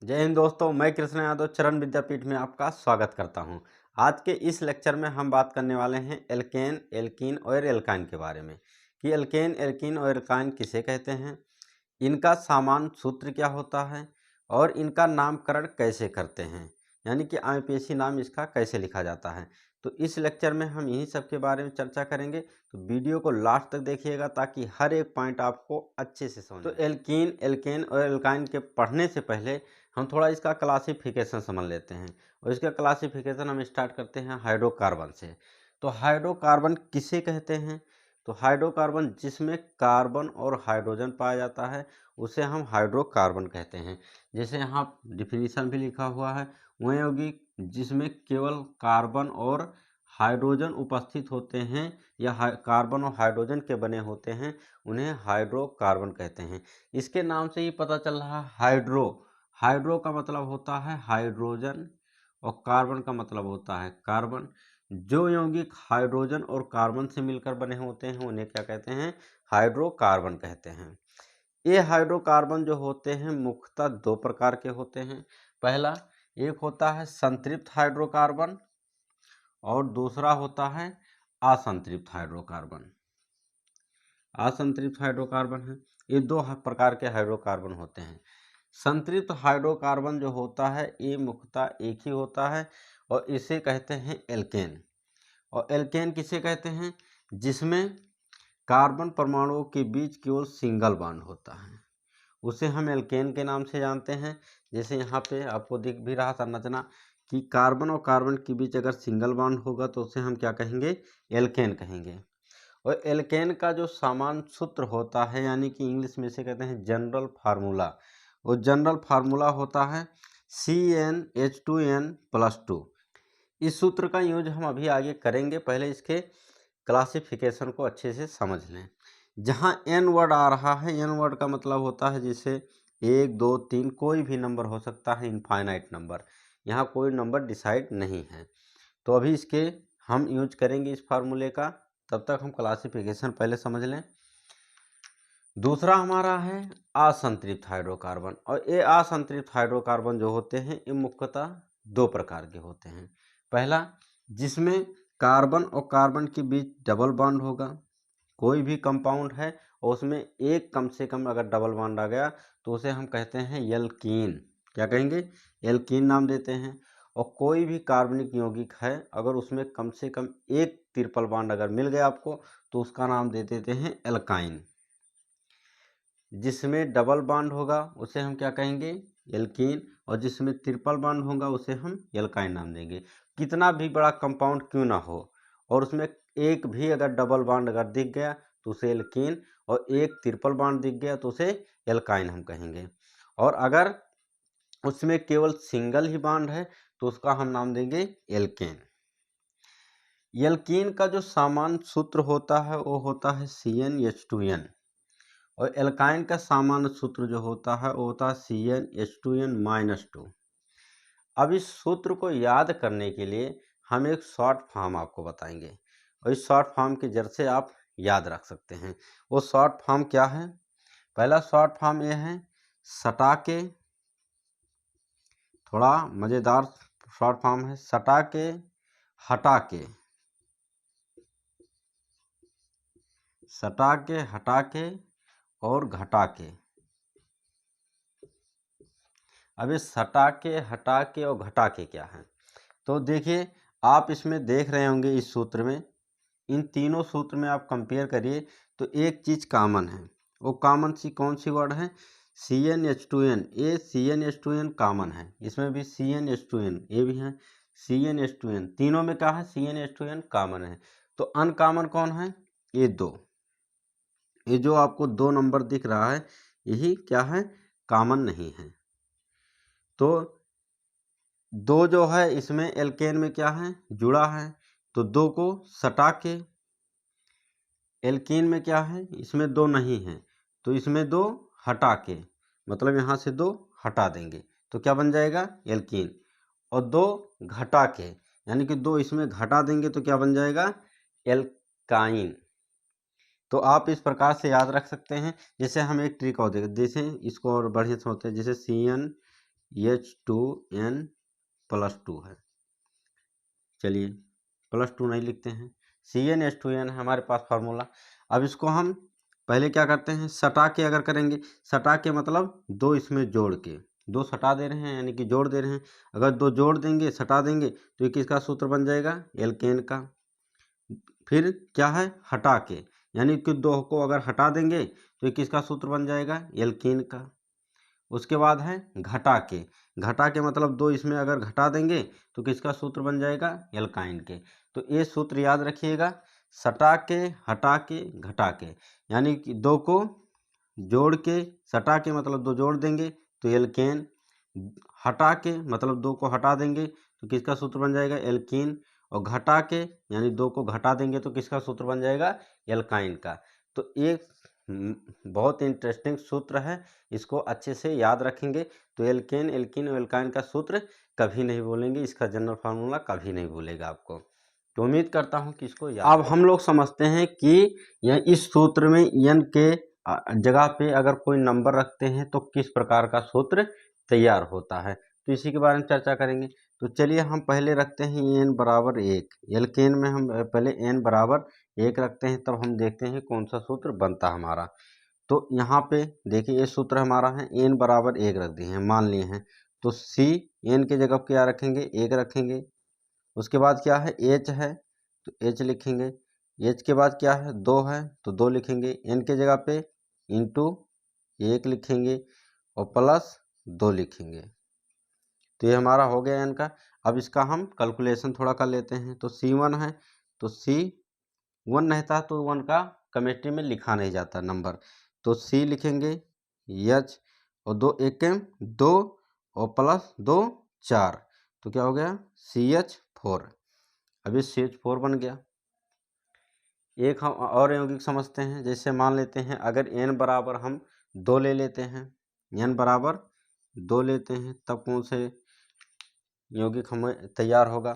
जय हिंद दोस्तों, मैं कृष्ण यादव चरण विद्यापीठ में आपका स्वागत करता हूं। आज के इस लेक्चर में हम बात करने वाले हैं एल्केन, एल्कीन और एल्काइन के बारे में कि एल्केन, एल्कीन और एल्काइन किसे कहते हैं, इनका सामान्य सूत्र क्या होता है और इनका नामकरण कैसे करते हैं, यानी कि आईपीएसी नाम इसका कैसे लिखा जाता है। तो इस लेक्चर में हम यही सब के बारे में चर्चा करेंगे। तो वीडियो को लास्ट तक देखिएगा ताकि हर एक पॉइंट आपको अच्छे से समझ। तो एल्कीन, एल्केन और एल्काइन के पढ़ने से पहले हम थोड़ा इसका क्लासिफिकेशन समझ लेते हैं और इसका क्लासिफिकेशन हम स्टार्ट करते हैं हाइड्रोकार्बन से। तो हाइड्रोकार्बन किसे कहते हैं? तो हाइड्रोकार्बन जिसमें कार्बन और हाइड्रोजन पाया जाता है उसे हम हाइड्रोकार्बन कहते हैं। जैसे यहाँ डिफिनीशन भी लिखा हुआ है, वह होगी जिसमें केवल कार्बन और हाइड्रोजन उपस्थित होते हैं या कार्बन और हाइड्रोजन के बने होते हैं, उन्हें हाइड्रोकार्बन कहते हैं। इसके नाम से ही पता चल रहा है हाइड्रो। हाइड्रो का मतलब होता है हाइड्रोजन और कार्बन का मतलब होता है कार्बन। जो यौगिक हाइड्रोजन और कार्बन से मिलकर बने होते हैं उन्हें क्या कहते हैं? हाइड्रोकार्बन कहते हैं। ये हाइड्रोकार्बन जो होते हैं मुख्यतः दो प्रकार के होते हैं। पहला एक होता है संतृप्त हाइड्रोकार्बन और दूसरा होता है असंतृप्त हाइड्रोकार्बन। असंतृप्त हाइड्रोकार्बन है, ये दो प्रकार के हाइड्रोकार्बन होते हैं। संतृप्त हाइड्रोकार्बन जो होता है ये मुख्यतः एक ही होता है और इसे कहते हैं एल्केन। और एल्केन किसे कहते हैं? जिसमें कार्बन परमाणुओं के बीच केवल सिंगल बॉन्ड होता है, उसे हम एल्केन के नाम से जानते हैं। जैसे यहाँ पे आपको दिख भी रहा संरचना कि कार्बन और कार्बन के बीच अगर सिंगल बॉन्ड होगा तो उसे हम क्या कहेंगे? एल्केन कहेंगे। और एल्केन का जो सामान्य सूत्र होता है, यानी कि इंग्लिश में से कहते हैं जनरल फार्मूला, वो जनरल फार्मूला होता है CnH2n+2। इस सूत्र का यूज हम अभी आगे करेंगे, पहले इसके क्लासिफिकेशन को अच्छे से समझ लें। जहाँ एन वर्ड आ रहा है, एन वर्ड का मतलब होता है जैसे 1 2 3 कोई भी नंबर हो सकता है, इनफाइनाइट नंबर, यहाँ कोई नंबर डिसाइड नहीं है। तो अभी इसके हम यूज करेंगे इस फार्मूले का, तब तक हम क्लासिफिकेशन पहले समझ लें। दूसरा हमारा है असंतृप्त हाइड्रोकार्बन। और ये असंतृप्त हाइड्रोकार्बन जो होते हैं ये मुख्यतः दो प्रकार के होते हैं। पहला जिसमें कार्बन और कार्बन के बीच डबल बॉन्ड होगा, कोई भी कंपाउंड है और उसमें एक कम से कम अगर डबल बॉन्ड आ गया तो उसे हम कहते हैं एल्कीन। क्या कहेंगे? एल्कीन नाम देते हैं। और कोई भी कार्बनिक यौगिक है अगर उसमें कम से कम एक ट्रिपल बॉन्ड अगर मिल गया आपको तो उसका नाम दे देते हैं एल्काइन। जिसमें डबल बॉन्ड होगा उसे हम क्या कहेंगे? एल्कीन। और जिसमें ट्रिपल बॉन्ड होगा उसे हम एल्काइन नाम देंगे। कितना भी बड़ा कंपाउंड क्यों ना हो और उसमें एक भी अगर डबल बॉन्ड अगर दिख गया तो उसे एल्कीन, और एक ट्रिपल बॉन्ड दिख गया तो उसे एल्काइन हम कहेंगे। और अगर उसमें केवल सिंगल ही बॉन्ड है तो उसका हम नाम देंगे एल्केन। एल्कीन का जो सामान्य सूत्र होता है वो होता है CnH2n। और एल्काइन का सामान्य सूत्र जो होता है वो होता है CnH2n-2। अब इस सूत्र को याद करने के लिए हम एक शॉर्ट फॉर्म आपको बताएंगे और इस शॉर्ट फॉर्म के जरिए से आप याद रख सकते हैं। वो शॉर्ट फॉर्म क्या है? पहला शॉर्ट फॉर्म ये है सटा के, थोड़ा मज़ेदार शॉर्ट फॉर्म है, सटा के, हटा के, सटा के, हटा के और घटा के। अब ये सटा के, हटा के और घटा के क्या है? तो देखिए आप इसमें देख रहे होंगे इस सूत्र में, इन तीनों सूत्र में आप कंपेयर करिए तो एक चीज़ कॉमन है। वो कॉमन सी कौन सी वर्ड है? CnH2n। ये CnH2n कॉमन है, इसमें भी CnH2n ये भी है, CnH2n तीनों में क्या है? CnH2n कॉमन है। तो अनकॉमन कौन है? ये दो, ये जो आपको 2 नंबर दिख रहा है यही क्या है? कॉमन नहीं है। तो दो जो है इसमें एल्केन में क्या है? जुड़ा है, तो दो को सटा के। एल्कीन में क्या है? इसमें दो नहीं है तो इसमें दो हटा के, मतलब यहाँ से दो हटा देंगे तो क्या बन जाएगा? एल्कीन। और दो घटा के, यानी कि दो इसमें घटा देंगे तो क्या बन जाएगा? एल्काइन। तो आप इस प्रकार से याद रख सकते हैं। जैसे हम एक ट्रिक और देखें, जैसे इसको और बढ़िया से होते हैं, जैसे H2n+2 है। चलिए +2 नहीं लिखते हैं, CnH2n है हमारे पास फार्मूला। अब इसको हम पहले क्या करते हैं, सटा के अगर करेंगे, सटा के मतलब दो इसमें जोड़ के, दो सटा दे रहे हैं यानी कि जोड़ दे रहे हैं। अगर दो जोड़ देंगे सटा देंगे तो ये किसका सूत्र बन जाएगा, एल्केन का। फिर क्या है, हटा के, यानी कि दो को अगर हटा देंगे तो ये किसका सूत्र बन जाएगा, एल्कीन का। उसके बाद है घटा के, घटा के मतलब दो इसमें अगर घटा देंगे तो किसका सूत्र बन जाएगा, एल्काइन के। तो ये सूत्र याद रखिएगा, सटा के, हटा के, घटा के, यानी कि दो को जोड़ के, सटा के मतलब दो जोड़ देंगे तो एल्केन, हटा के मतलब दो को हटा देंगे तो किसका सूत्र बन जाएगा, एल्कीन, और घटा के यानी दो को घटा देंगे तो किसका सूत्र बन जाएगा, एल्काइन का। तो एक बहुत इंटरेस्टिंग सूत्र है, इसको अच्छे से याद रखेंगे तो एल्केन, एल्कीन और एल्काइन का सूत्र कभी नहीं भूलेंगे, इसका जनरल फार्मूला कभी नहीं भूलेगा आपको। तो उम्मीद करता हूँ कि इसको याद। अब हम लोग समझते हैं कि यह इस सूत्र में n के जगह पे अगर कोई नंबर रखते हैं तो किस प्रकार का सूत्र तैयार होता है, तो इसी के बारे में चर्चा करेंगे। तो चलिए हम पहले रखते हैं n बराबर 1, एल्केन में हम पहले n बराबर 1 रखते हैं, तब हम देखते हैं कौन सा सूत्र बनता हमारा। तो यहाँ पे देखिए ये सूत्र हमारा है, n बराबर 1 रख दिए हैं, मान लिए हैं। तो C n के जगह क्या रखेंगे, 1 रखेंगे। उसके बाद क्या है, h है तो h लिखेंगे। h के बाद क्या है, 2 है तो 2 लिखेंगे। n के जगह पे इंटू 1 लिखेंगे और प्लस 2 लिखेंगे। तो ये हमारा हो गया n का। अब इसका हम कैलकुलेशन थोड़ा कर लेते हैं। तो C1 है तो C1 रहता है तो 1 का केमिस्ट्री में लिखा नहीं जाता नंबर, तो C लिखेंगे, H और 2 1 2 और प्लस 2 4, तो क्या हो गया, CH4। अब ये CH4 बन गया। एक हम और यौगिक समझते हैं, जैसे मान लेते हैं अगर n बराबर हम 2 ले लेते हैं, n बराबर 2 लेते हैं, तब कौन से यौगिक हमें तैयार होगा।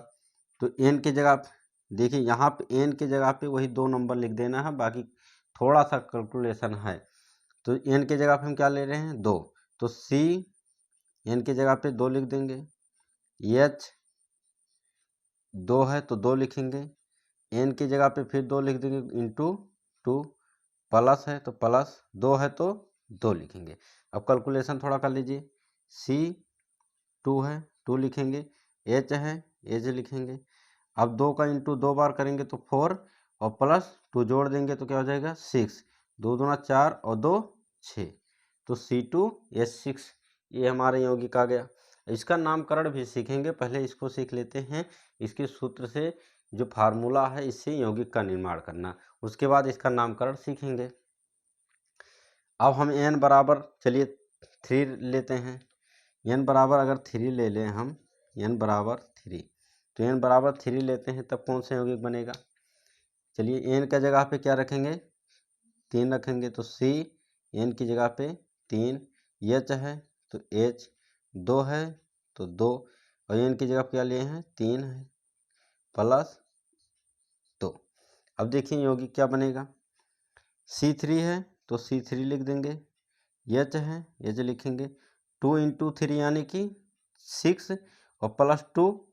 तो n की जगह देखिए, यहाँ पे n की जगह पे वही 2 नंबर लिख देना है, बाकी थोड़ा सा कैलकुलेशन है। तो n की जगह पे हम क्या ले रहे हैं, 2, तो C n की जगह पे 2 लिख देंगे, H 2 है तो 2 लिखेंगे, n की जगह पे फिर 2 लिख देंगे इंटू 2, प्लस है तो प्लस 2 है तो 2 लिखेंगे। अब कैलकुलेशन थोड़ा कर लीजिए, C 2 है 2 लिखेंगे, H है H लिखेंगे। अब 2 का इंटू 2 बार करेंगे तो 4 और प्लस 2 जोड़ देंगे तो क्या हो जाएगा, 6, 2 दूना 4 और 2 6, तो C2H6 ये हमारे यौगिक आ गया। इसका नामकरण भी सीखेंगे, पहले इसको सीख लेते हैं। इसके सूत्र से जो फार्मूला है इससे यौगिक का निर्माण करना, उसके बाद इसका नामकरण सीखेंगे। अब हम n बराबर चलिए 3 लेते हैं। n बराबर अगर 3 ले लें हम, n बराबर 3, तो n बराबर 3 लेते हैं तब कौन सा यौगिक बनेगा। चलिए n का जगह पे क्या रखेंगे, 3 रखेंगे, तो C n की जगह पे 3, H है तो H, 2 है तो 2, और n की जगह पे क्या लिए हैं, 3 है प्लस 2। अब देखिए यौगिक क्या बनेगा, C3 है तो C3 लिख देंगे, H है H लिखेंगे, 2 इंटू 3 यानी कि 6 और प्लस 2,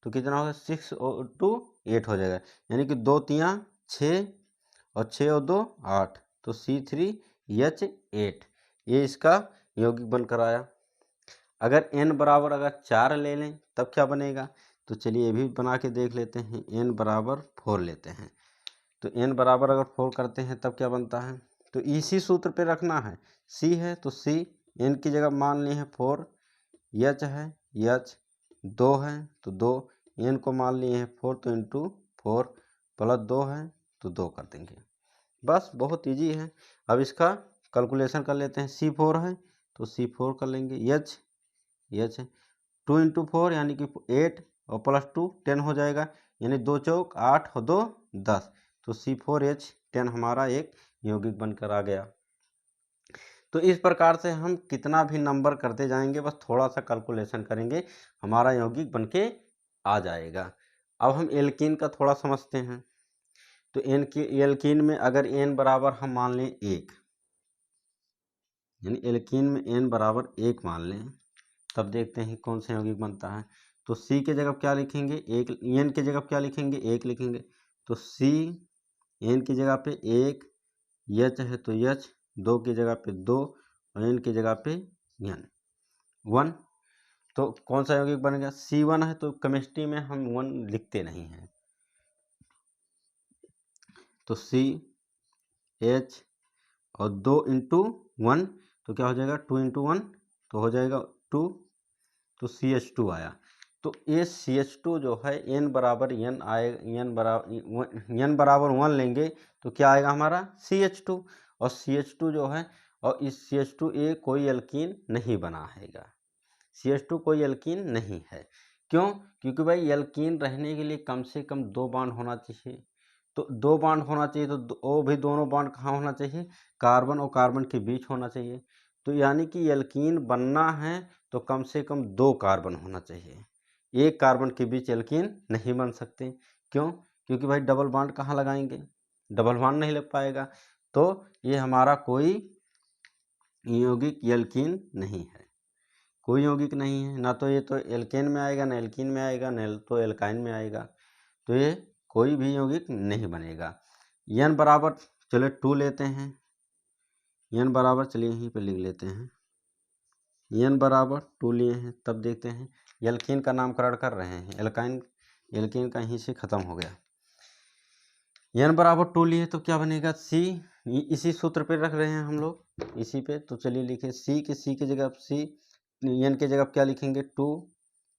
तो कितना होगा, 6 और 2 8 हो जाएगा, यानी कि 2 3 6 और 6 और 2 8, तो C3H8 ये इसका यौगिक बनकर आया। अगर n बराबर अगर 4 ले लें तब क्या बनेगा, तो चलिए ये भी बना के देख लेते हैं। n बराबर 4 लेते हैं, तो n बराबर अगर 4 करते हैं तब क्या बनता है, तो इसी सूत्र पे रखना है। C है तो C n की जगह मान लिए हैं 4, H है H 2 है तो 2, n को मान लिए हैं 4 तो इंटू 4 प्लस 2 है तो 2 कर देंगे। बस बहुत इजी है। अब इसका कैलकुलेशन कर लेते हैं। C4 है तो C4 कर लेंगे, H 2 इंटू 4 यानी कि 8 और प्लस 2 10 हो जाएगा, यानी 2 चौक 8 और 2 10, तो C4H10 हमारा एक यौगिक बनकर आ गया। तो इस प्रकार से हम कितना भी नंबर करते जाएंगे, बस थोड़ा सा कैलकुलेशन करेंगे, हमारा यौगिक बनके आ जाएगा। अब हम एल्कीन का थोड़ा समझते हैं। तो एल्कीन में अगर n बराबर हम मान लें 1, यानी एल्कीन में n बराबर 1 मान लें, तब देखते हैं कौन सा यौगिक बनता है। तो सी के जगह क्या लिखेंगे, एक, एन की जगह क्या लिखेंगे, एक लिखेंगे। तो सी, एन की जगह पे एक, एच है तो एच, दो की जगह पे दो और एन की जगह पे एन, वन। तो कौन सा यौगिक बन गया, C1 है। तो केमिस्ट्री में हम वन लिखते नहीं हैं, तो सी एच और 2 × 1 तो क्या हो जाएगा, 2 × 1 तो हो जाएगा 2, तो CH2 आया। तो ये CH2 जो है N बराबर N आएगा, N बराबर 1 लेंगे तो क्या आएगा हमारा CH2। और CH2 जो है, और इस CH2 ये कोई एल्कीन नहीं बनाएगा, CH2 कोई एल्कीन नहीं है। क्यों, क्योंकि भाई एल्कीन रहने के लिए कम से कम 2 बॉन्ड होना चाहिए। तो 2 बॉन्ड होना चाहिए, तो वो भी दोनों बॉन्ड कहाँ होना चाहिए, कार्बन और कार्बन के बीच होना चाहिए। तो यानी कि एल्कीन बनना है तो कम से कम 2 कार्बन होना चाहिए, एक कार्बन के बीच एल्कीन नहीं बन सकते। क्यों, क्योंकि भाई डबल बॉन्ड कहाँ लगाएंगे, डबल बॉन्ड नहीं लग पाएगा। तो ये हमारा कोई यौगिक एल्कीन नहीं है, कोई यौगिक नहीं है, ना तो ये तो एल्केन में आएगा, ना एल्कीन में आएगा, ना तो एल्काइन में आएगा। तो ये कोई भी यौगिक नहीं बनेगा। n बराबर, चलो 2 लेते हैं, n बराबर, चलिए यहीं पे लिख लेते हैं, n बराबर 2 लिए हैं। तब देखते हैं, एल्कीन का नामकरण कर रहे हैं, एल्काइन, एल्कीन का यहीं से खत्म हो गया। n बराबर 2 लिए तो क्या बनेगा, C, इसी सूत्र पे रख रहे हैं हम लोग, इसी पे। तो चलिए लिखे C की जगह C, n की जगह क्या लिखेंगे 2,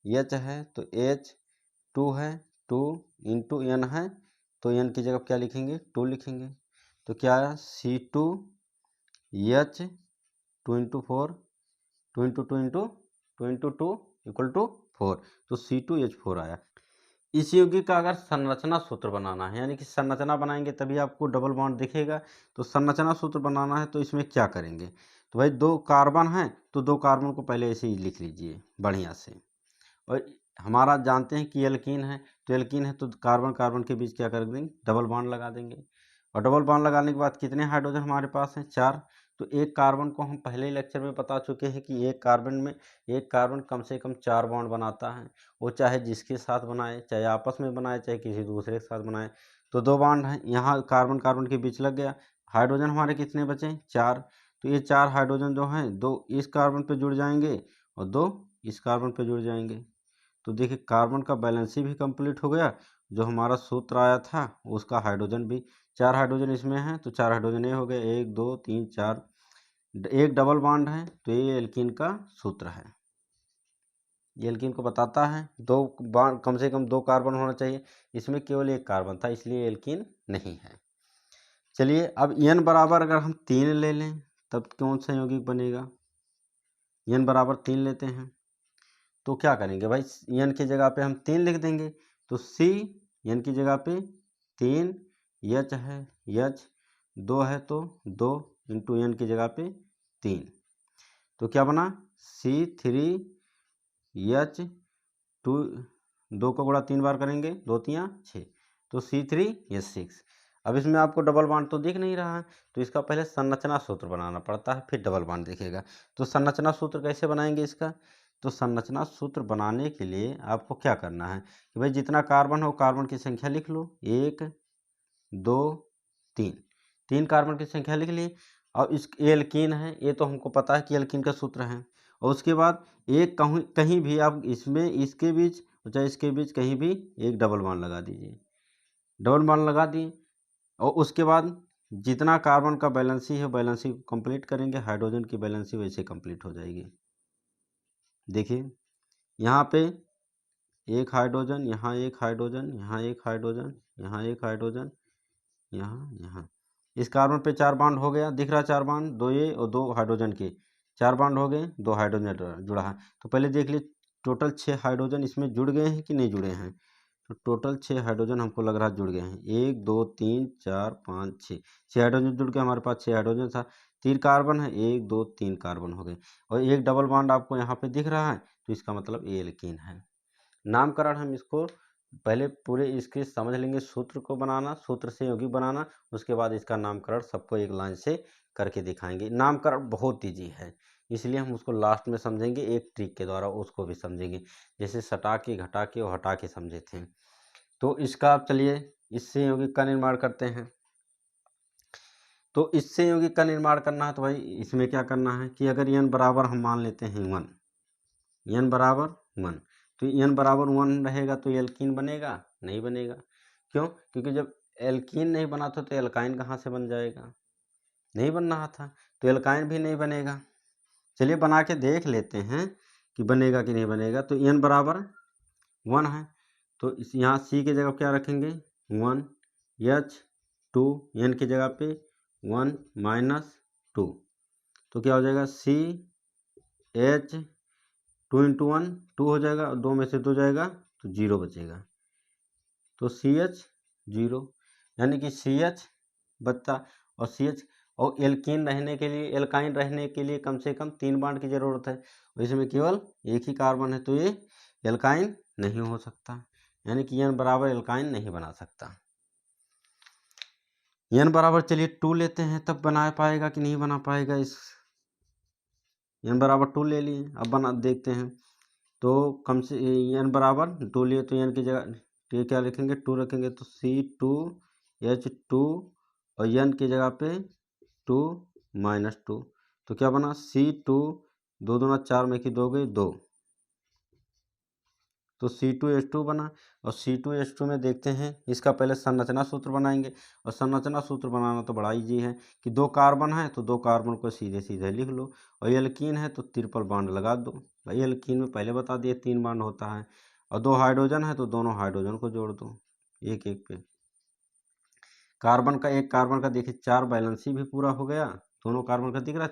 H है तो H, 2 है, 2 × n है तो n की जगह क्या लिखेंगे 2 लिखेंगे। तो क्या आया C2 H 2 × 4, 2 × 2 × 2 × 2 = 4, तो C2H4 आया। इस यौगिक का अगर संरचना सूत्र बनाना है, यानी कि संरचना बनाएंगे तभी आपको डबल बॉन्ड दिखेगा। तो संरचना सूत्र बनाना है तो इसमें क्या करेंगे, तो भाई 2 कार्बन है तो 2 कार्बन को पहले ऐसे ही लिख लीजिए बढ़िया से। और हमारा जानते हैं कि एल्कीन है, तो एल्कीन है तो कार्बन कार्बन के बीच क्या कर देंगे, डबल बॉन्ड लगा देंगे। और डबल बॉन्ड लगाने के बाद कितने हाइड्रोजन हमारे पास हैं, 4। तो एक कार्बन को हम पहले लेक्चर में बता चुके हैं कि एक कार्बन में, एक कार्बन कम से कम 4 बॉन्ड बनाता है, वो चाहे जिसके साथ बनाए, चाहे आपस में बनाए, चाहे किसी दूसरे के साथ बनाए। तो 2 बॉन्ड हैं, यहाँ कार्बन कार्बन के बीच लग गया। हाइड्रोजन हमारे कितने बचे, 4। तो ये 4 हाइड्रोजन जो हैं, 2 इस कार्बन पे जुड़ जाएंगे और 2 इस कार्बन पे जुड़ जाएंगे। तो देखिए कार्बन का बैलेंस भी कंप्लीट हो गया, जो हमारा सूत्र आया था उसका हाइड्रोजन भी, 4 हाइड्रोजन इसमें है तो 4 हाइड्रोजन ये हो गए, 1 2 3 4, एक डबल बॉन्ड है तो ये एल्कीन का सूत्र है। ये एल्कीन को बताता है, 2 बॉन्ड, कम से कम 2 कार्बन होना चाहिए, इसमें केवल 1 कार्बन था इसलिए एल्कीन नहीं है। चलिए अब n बराबर अगर हम 3 ले लें तब कौन सा यौगिक बनेगा, n बराबर 3 लेते हैं तो क्या करेंगे भाई, n की जगह पे हम 3 लिख देंगे। तो C, n की जगह पे 3, H है, H 2 है तो 2 × n की जगह पे 3, तो क्या बना C3H2, 2 को गुणा 3 बार करेंगे, 2 3 6, तो C3H6। अब इसमें आपको डबल बॉन्ड तो दिख नहीं रहा है, तो इसका पहले संरचना सूत्र बनाना पड़ता है, फिर डबल बॉन्ड दिखेगा। तो संरचना सूत्र कैसे बनाएंगे इसका, तो संरचना सूत्र बनाने के लिए आपको क्या करना है कि भाई जितना कार्बन हो कार्बन की संख्या लिख लो, 1 2 3, 3 कार्बन की संख्या लिख ली। और इस एल्कीन है, ये तो हमको पता है कि एल्कीन का सूत्र है। और उसके बाद एक कहीं भी आप इसमें, इसके बीच चाहे इसके बीच कहीं भी एक डबल बॉन्ड लगा दीजिए, डबल बॉन्ड लगा दिए। और उसके बाद जितना कार्बन का बैलेंसी है बैलेंसी कंप्लीट करेंगे, हाइड्रोजन की बैलेंसी वैसे कंप्लीट हो जाएगी। देखिए यहाँ पे एक हाइड्रोजन, यहाँ एक हाइड्रोजन, यहाँ एक हाइड्रोजन, यहाँ एक हाइड्रोजन, यहाँ इस कार्बन पे 4 बॉन्ड हो गया, दिख रहा 4 बॉन्ड, 2 ये और 2 हाइड्रोजन के 4 बॉन्ड हो गए, 2 हाइड्रोजन जुड़ा है। तो पहले देख लीजिए टोटल 6 हाइड्रोजन इसमें जुड़ गए हैं कि नहीं जुड़े हैं, तो टोटल 6 हाइड्रोजन हमको लग रहा है जुड़ गए हैं, 1 2 3 4 5 6, 6 हाइड्रोजन जुड़ गए, हमारे पास 6 हाइड्रोजन था, 3 कार्बन है, 1 2 3 कार्बन हो गए, और एक डबल बॉन्ड आपको यहाँ पे दिख रहा है, तो इसका मतलब ये एल्कीन है। नामकरण हम इसको पहले पूरे इसके समझ लेंगे, सूत्र को बनाना, सूत्र से यौगिक बनाना, उसके बाद इसका नामकरण सबको एक लाइन से करके दिखाएंगे। नामकरण बहुत ईजी है, इसलिए हम उसको लास्ट में समझेंगे एक ट्रिक के द्वारा, उसको भी समझेंगे, जैसे सटा के, घटा के और हटा के समझे थे। तो इसका आप चलिए इससे यौगिक का निर्माण करते हैं। तो इससे यौगिक का निर्माण करना है तो भाई इसमें क्या करना है कि अगर n बराबर हम मान लेते हैं 1, n बराबर 1, तो n बराबर 1 रहेगा तो एल्कीन बनेगा? नहीं बनेगा। क्यों? क्योंकि जब एल्कीन नहीं बना था तो एल्काइन कहाँ से बन जाएगा? नहीं बन रहा था, तो एल्काइन भी नहीं बनेगा। चलिए बना के देख लेते हैं कि बनेगा कि नहीं बनेगा। तो n बराबर 1 है, तो इस यहाँ C की जगह क्या रखेंगे 1, H2 n की जगह पे 1 - 2, तो क्या हो जाएगा CH 2 × 1 2 हो जाएगा और 2 में से 2 जाएगा तो 0 बचेगा, तो CH 0, यानी कि CH बचता। और CH और एल्कीन रहने के लिए, एल्काइन रहने के लिए कम से कम 3 बॉन्ड की ज़रूरत है, और इसमें केवल एक ही कार्बन है, तो ये एल्काइन नहीं हो सकता, यानी कि n बराबर एल्काइन नहीं बना सकता। n बराबर चलिए 2 लेते हैं, तब बना पाएगा कि नहीं बना पाएगा। इस n बराबर 2 ले लिए, अब बना देखते हैं। तो कम से n बराबर 2 लिए तो n की जगह ये क्या लिखेंगे 2 रखेंगे, तो C2H2 और n की जगह पे 2 - 2, तो क्या बना C2 2 दूना 4 में की 2 गई 2, तो C2H2 बना। और C2H2 में देखते हैं, इसका पहले संरचना सूत्र बनाएंगे, और संरचना सूत्र बनाना तो बड़ा ईजी है कि 2 कार्बन है तो 2 कार्बन को सीधे सीधे लिख लो, और एल्कीन है तो ट्रिपल बॉन्ड लगा दो। भाई एल्कीन में पहले बता दिए 3 बॉन्ड होता है, और 2 हाइड्रोजन है तो दोनों हाइड्रोजन को जोड़ दो एक एक पे। कार्बन का, एक कार्बन का देखिए 4 बैलेंसी भी पूरा हो गया, दोनों कार्बन का दिख रहा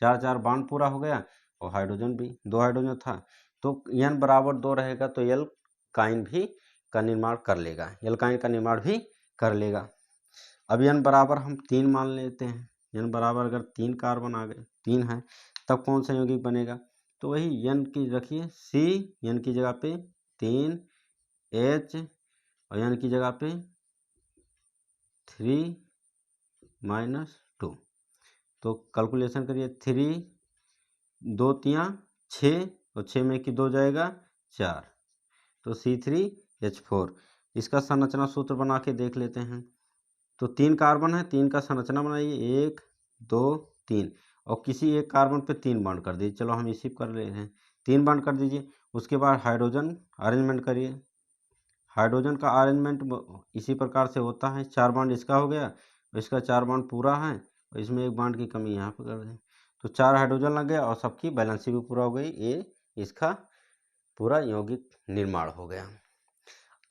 4 बॉन्ड पूरा हो गया, और हाइड्रोजन भी 2 हाइड्रोजन था, तो n बराबर 2 रहेगा तो एल्काइन भी का निर्माण कर लेगा, एल्काइन का निर्माण भी कर लेगा। अब n बराबर हम 3 मान लेते हैं, n बराबर अगर 3 कार्बन आ गए, 3 है, तब कौन सा यौगिक बनेगा? तो वही n की रखिए C, n की जगह पे 3, H और n की जगह पे 3 - 2, तो कैलकुलेशन करिए 3 2 तियाँ 6 और 6 में की 2 जाएगा 4, तो C3H4। इसका संरचना सूत्र बना के देख लेते हैं। तो 3 कार्बन है, 3 का संरचना बनाइए 1 2 3, और किसी एक कार्बन पे 3 बॉन्ड कर दीजिए। चलो हम इसी कर ले रहे हैं, 3 बॉन्ड कर दीजिए। उसके बाद हाइड्रोजन अरेंजमेंट करिए, हाइड्रोजन का अरेंजमेंट इसी प्रकार से होता है, 4 बॉन्ड इसका हो गया, और इसका 4 बॉन्ड पूरा है, और इसमें 1 बॉन्ड की कमी यहाँ पर कर दें, तो 4 हाइड्रोजन लग गया और सबकी बैलेंसी भी पूरा हो गई, ये इसका पूरा यौगिक निर्माण हो गया।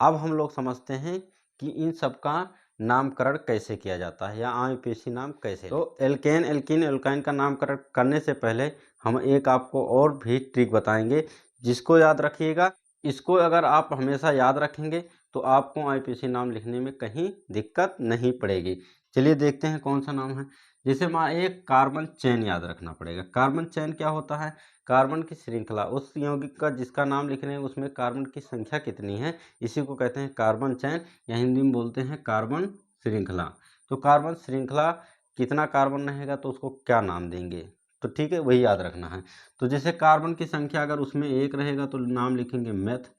अब हम लोग समझते हैं कि इन सब का नामकरण कैसे किया जाता है, या IUPAC नाम कैसे। तो एल्केन, एल्कीन, एल्काइन का नामकरण करने से पहले हम एक आपको और भी ट्रिक बताएंगे, जिसको याद रखिएगा। इसको अगर आप हमेशा याद रखेंगे तो आपको IUPAC नाम लिखने में कहीं दिक्कत नहीं पड़ेगी। चलिए देखते हैं कौन सा नाम है। जैसे एक कार्बन चेन याद रखना पड़ेगा। कार्बन चेन क्या होता है? कार्बन की श्रृंखला, उस यौगिक का जिसका नाम लिख रहे हैं उसमें कार्बन की संख्या कितनी है, इसी को कहते हैं कार्बन चेन, या हिंदी में बोलते हैं कार्बन श्रृंखला। तो कार्बन श्रृंखला कितना कार्बन रहेगा तो उसको क्या नाम देंगे, तो ठीक है वही याद रखना है। तो जैसे कार्बन की संख्या अगर उसमें 1 रहेगा तो नाम लिखेंगे मेथ,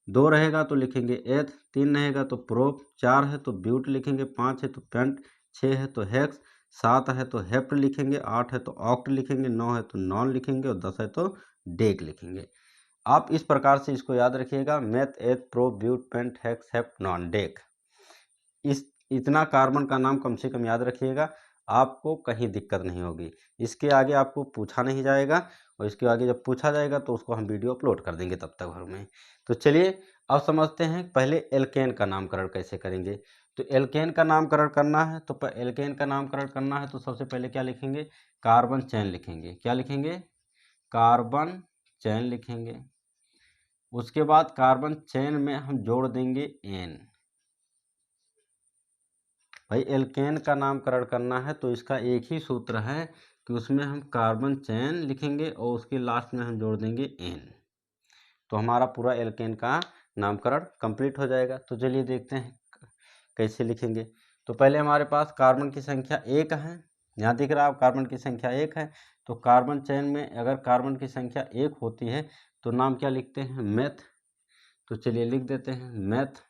2 रहेगा तो लिखेंगे एथ, 3 रहेगा तो प्रोप, 4 है तो ब्यूट लिखेंगे, 5 है तो पेंट, 6 है तो हेक्स, 7 है तो हेप्ट लिखेंगे, 8 है तो ऑक्ट लिखेंगे, 9 है तो नॉन लिखेंगे, और 10 है तो डेक लिखेंगे। आप इस प्रकार से इसको याद रखिएगा, meth, eth, prop, but, pent, hex, hept, non, dec. इतना कार्बन का नाम कम से कम याद रखिएगा, आपको कहीं दिक्कत नहीं होगी। इसके आगे आपको पूछा नहीं जाएगा, और इसके आगे जब पूछा जाएगा तो उसको हम वीडियो अपलोड कर देंगे तब तक भर में। तो चलिए अब समझते हैं पहले एल्केन का नामकरण कैसे करेंगे। तो एल्केन का नामकरण करना है, तो एल्केन का नामकरण करना है तो सबसे पहले क्या लिखेंगे? कार्बन चेन लिखेंगे। क्या लिखेंगे? कार्बन चेन लिखेंगे। उसके बाद कार्बन चेन में हम जोड़ देंगे एन। भाई एल्केन का नामकरण करना है तो इसका एक ही सूत्र है कि उसमें हम कार्बन चेन लिखेंगे और उसके लास्ट में हम जोड़ देंगे एन, तो हमारा पूरा एल्केन का नामकरण कंप्लीट हो जाएगा। तो चलिए देखते हैं कैसे लिखेंगे। तो पहले हमारे पास कार्बन की संख्या 1 है, यहाँ दिख रहा है कार्बन की संख्या 1 है, तो कार्बन चेन में अगर कार्बन की संख्या 1 होती है तो नाम क्या लिखते हैं, मेथ। तो चलिए लिख देते हैं मेथ।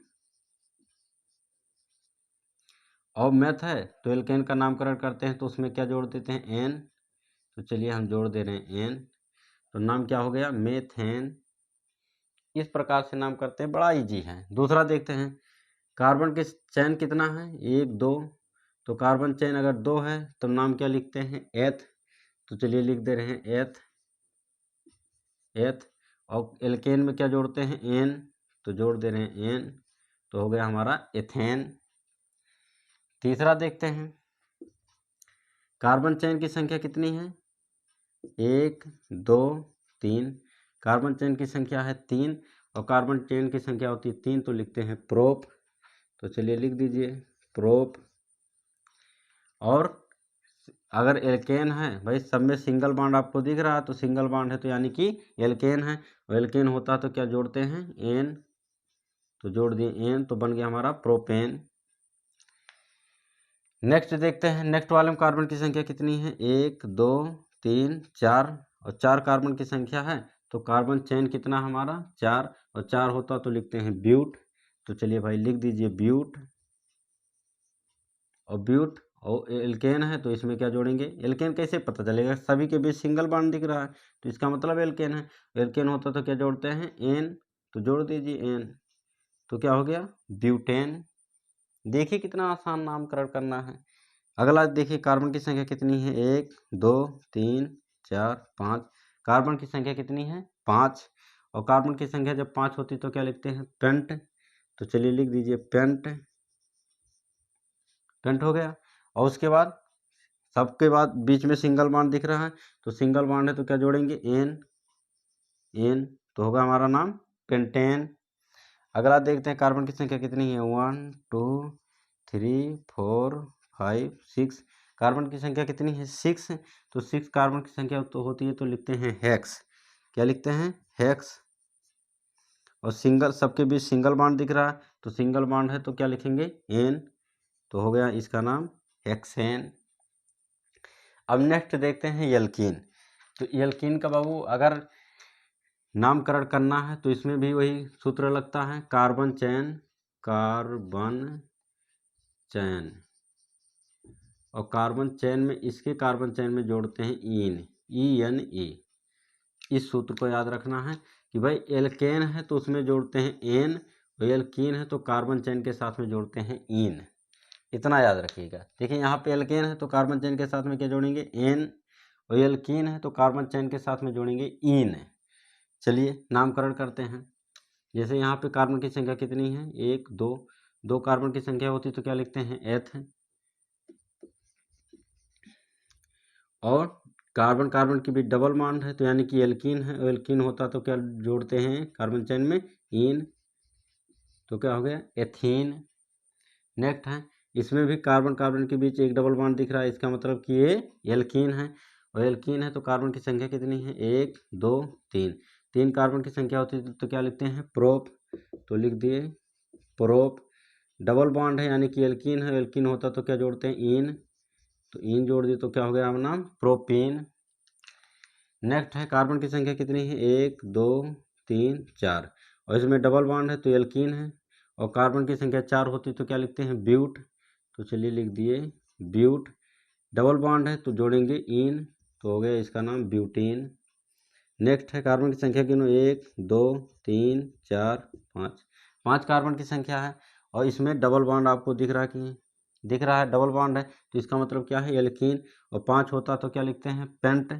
और मेथ है तो एल्केन का नामकरण करते हैं तो उसमें क्या जोड़ देते हैं, एन। तो चलिए हम जोड़ दे रहे हैं एन, तो नाम क्या हो गया, मेथेन। इस प्रकार से नाम करते हैं, बड़ा इजी है। दूसरा देखते हैं, कार्बन के चैन कितना है, 1 2। तो कार्बन चैन अगर 2 है तो नाम क्या लिखते हैं, एथ। तो चलिए लिख दे रहे हैं एथ, एथ। और एल्केन में क्या जोड़ते हैं, एन। तो जोड़ दे रहे हैं एन, तो हो गया हमारा एथेन। तीसरा देखते हैं, कार्बन चैन की संख्या कितनी है, 1 2 3। कार्बन चैन की संख्या है 3 और कार्बन चैन की संख्या होती है 3, तो लिखते हैं प्रोप। तो चलिए लिख दीजिए प्रोप। और अगर एल्केन है, भाई सब में सिंगल बॉन्ड आपको दिख रहा है तो सिंगल बॉन्ड है तो यानी कि एल्केन है। और एल्केन होता तो क्या जोड़ते हैं, एन। तो जोड़ दिए एन, तो बन गया हमारा प्रोपेन। नेक्स्ट देखते हैं, नेक्स्ट वाले में कार्बन की संख्या कितनी है, 1 2 3 4। और 4 कार्बन की संख्या है तो कार्बन चेन कितना हमारा, 4। और 4 होता तो लिखते हैं ब्यूट। तो चलिए भाई लिख दीजिए ब्यूट। और ब्यूट और एल्केन है तो इसमें क्या जोड़ेंगे, एल्केन कैसे पता चलेगा, सभी के बीच सिंगल बॉन्ड दिख रहा है तो इसका मतलब एल्केन है। एल्केन होता तो क्या जोड़ते हैं, एन। तो जोड़ दीजिए एन, तो क्या हो गया, ब्यूटेन। देखिए कितना आसान नामकरण करना है। अगला देखिए, कार्बन की संख्या कितनी है, 1 2 3 4 5। कार्बन की संख्या कितनी है, 5। और कार्बन की संख्या जब 5 होती तो क्या लिखते हैं, पेंट। तो चलिए लिख दीजिए पेंट, पेंट हो गया। और उसके बाद सबके बाद बीच में सिंगल बॉन्ड दिख रहा है तो सिंगल बॉन्ड है तो क्या जोड़ेंगे, एन, एन। तो होगा हमारा नाम पेंटेन। अगला देखते हैं, कार्बन की संख्या कितनी है, 1 2 3 4 5 6। कार्बन की संख्या कितनी है, 6। तो 6 कार्बन की संख्या तो होती है तो लिखते हैं हेक्स। क्या लिखते हैं, हेक्स। और सिंगल, सबके बीच सिंगल बॉन्ड दिख रहा है तो सिंगल बॉन्ड है तो क्या लिखेंगे, एन। तो हो गया इसका नाम हेक्सेन। अब नेक्स्ट देखते हैं एल्कीन। तो एल्कीन का बाबू अगर नामकरण करना है तो इसमें भी वही सूत्र लगता है, कार्बन चैन, कार्बन चैन। और कार्बन चैन में, इसके कार्बन चैन में जोड़ते हैं ईन, ई एन ई। इस सूत्र को याद रखना है कि भाई एल्केन है तो उसमें जोड़ते हैं एन, और एल्कीन है तो कार्बन चैन के साथ में जोड़ते हैं ईन। इतना याद रखिएगा। देखिए यहाँ पे एल्केन है तो कार्बन चैन के साथ में क्या जोड़ेंगे, एन। और एल्कीन है तो कार्बन चैन के साथ में जोड़ेंगे ईन। चलिए नामकरण करते हैं। जैसे यहाँ पे कार्बन की संख्या कितनी है, 1 2। 2 कार्बन की संख्या होती तो क्या लिखते हैं, एथ। और कार्बन कार्बन की भी डबल बॉन्ड है तो यानी कि एल्कीन है, और एल्कीन होता तो क्या जोड़ते हैं कार्बन चैन में, इन। तो क्या हो गया, एथीन। नेक्स्ट है, इसमें भी कार्बन कार्बन के बीच एक डबल बॉन्ड दिख रहा है, इसका मतलब कि ये एल्कीन है। और एल्कीन है तो कार्बन की संख्या कितनी है, 1 2 3। 3 कार्बन की संख्या होती है तो क्या लिखते हैं, प्रोप। तो लिख दिए प्रोप। डबल बॉन्ड है यानी कि एल्कीन है, एल्कीन होता तो क्या जोड़ते हैं, इन। तो इन जोड़ दिए तो क्या हो गया हमारा नाम, प्रोपीन। नेक्स्ट है, कार्बन की संख्या कितनी है, 1 2 3 4। और इसमें डबल बॉन्ड है तो एल्कीन है। और कार्बन की संख्या 4 होती तो क्या लिखते हैं, ब्यूट। तो चलिए लिख दिए ब्यूट। डबल बॉन्ड है तो जोड़ेंगे इन, तो हो गया इसका नाम ब्यूटीन। नेक्स्ट है, कार्बन की संख्या गिनो, 1 2 3 4 5। 5 कार्बन की संख्या है और इसमें डबल बॉन्ड आपको दिख रहा कि दिख रहा है, डबल बॉन्ड है तो इसका मतलब क्या है, एल्कीन। और 5 होता तो क्या लिखते हैं, पेंट।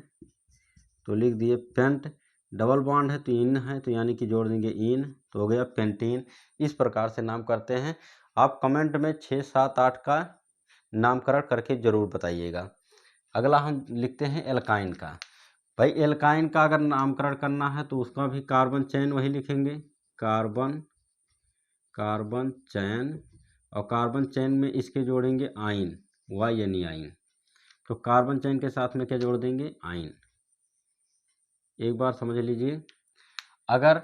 तो लिख दिए पेंट। डबल बॉन्ड है तो इन है तो यानी कि जोड़ देंगे इन, तो हो गया पेंटीन। इस प्रकार से नाम करते हैं। आप कमेंट में 6 7 8 का नामकरण करके ज़रूर बताइएगा। अगला हम लिखते हैं एल्काइन का। भाई एल्काइन का अगर नामकरण करना है तो उसका भी कार्बन चैन वही लिखेंगे, कार्बन कार्बन चैन। और कार्बन चैन में इसके जोड़ेंगे आइन, वाई यानी आइन। तो कार्बन चैन के साथ में क्या जोड़ देंगे, आइन। एक बार समझ लीजिए, अगर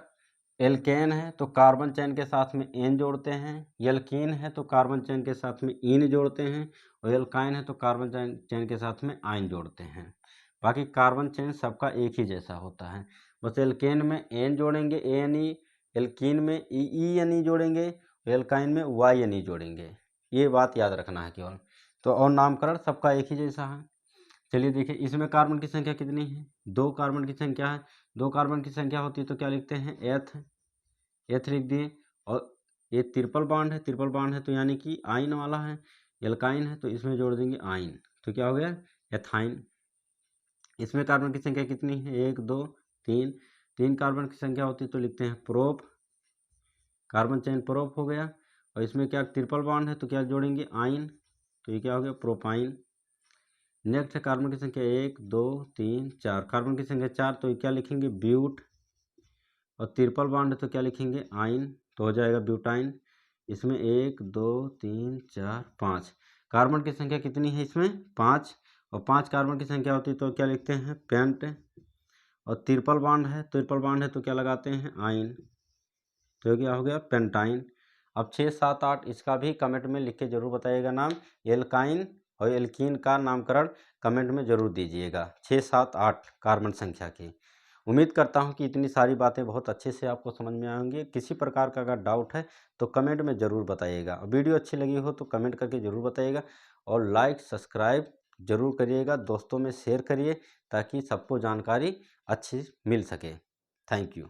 एल्केन है तो कार्बन चेन के साथ में एन जोड़ते हैं, एल्कीन है तो कार्बन चेन के साथ में इन जोड़ते हैं, और एल्काइन है तो कार्बन चेन के साथ में आइन जोड़ते हैं। बाकी कार्बन चेन सबका एक ही जैसा होता है, बस एल्केन में एन जोड़ेंगे ए एन ई, एल्कीन में ई एन ई जोड़ेंगे, एल्काइन में वाई एन ई जोड़ेंगे। ये बात याद रखना है केवल। तो और नामकरण सबका एक ही जैसा है। चलिए देखिए, इसमें कार्बन की संख्या कितनी है? 2 कार्बन की संख्या है। 2 कार्बन की संख्या होती है तो क्या लिखते हैं? एथ लिख दिए। और ये ट्रिपल बॉन्ड है, ट्रिपल बॉन्ड है तो यानी कि आइन वाला है। एल्काइन है तो इसमें जोड़ देंगे आइन, तो क्या हो गया? एथाइन। इसमें कार्बन की संख्या कितनी है? 1 2 3। 3 कार्बन की संख्या होती है तो लिखते हैं प्रोप, कार्बन चेन प्रोप हो गया। और इसमें क्या ट्रिपल बॉन्ड है तो क्या जोड़ेंगे? आइन, तो ये क्या हो गया? प्रोपाइन। नेक्स्ट है कार्बन की संख्या 1 2 3 4, कार्बन की संख्या 4 तो क्या लिखेंगे? ब्यूट। और ट्रिपल बॉन्ड है तो क्या लिखेंगे? आइन, तो हो जाएगा ब्यूटाइन। इसमें 1 2 3 4 5, कार्बन की संख्या कितनी है इसमें? 5। और 5 कार्बन की संख्या होती है तो क्या लिखते हैं? पेंट। और ट्रिपल बॉन्ड है, ट्रिपल बॉन्ड है तो क्या लगाते हैं? आइन, तो क्या हो गया? पेंटाइन। अब 6 7 8 इसका भी कमेंट में लिख के जरूर बताइएगा नाम। एल्काइन और एल्कीन का नामकरण कमेंट में जरूर दीजिएगा, 6 7 8 कार्बन संख्या की। उम्मीद करता हूं कि इतनी सारी बातें बहुत अच्छे से आपको समझ में आएंगी। किसी प्रकार का अगर डाउट है तो कमेंट में ज़रूर बताइएगा। वीडियो अच्छी लगी हो तो कमेंट करके ज़रूर बताइएगा, और लाइक सब्सक्राइब ज़रूर करिएगा, दोस्तों में शेयर करिए ताकि सबको जानकारी अच्छी मिल सके। Thank you.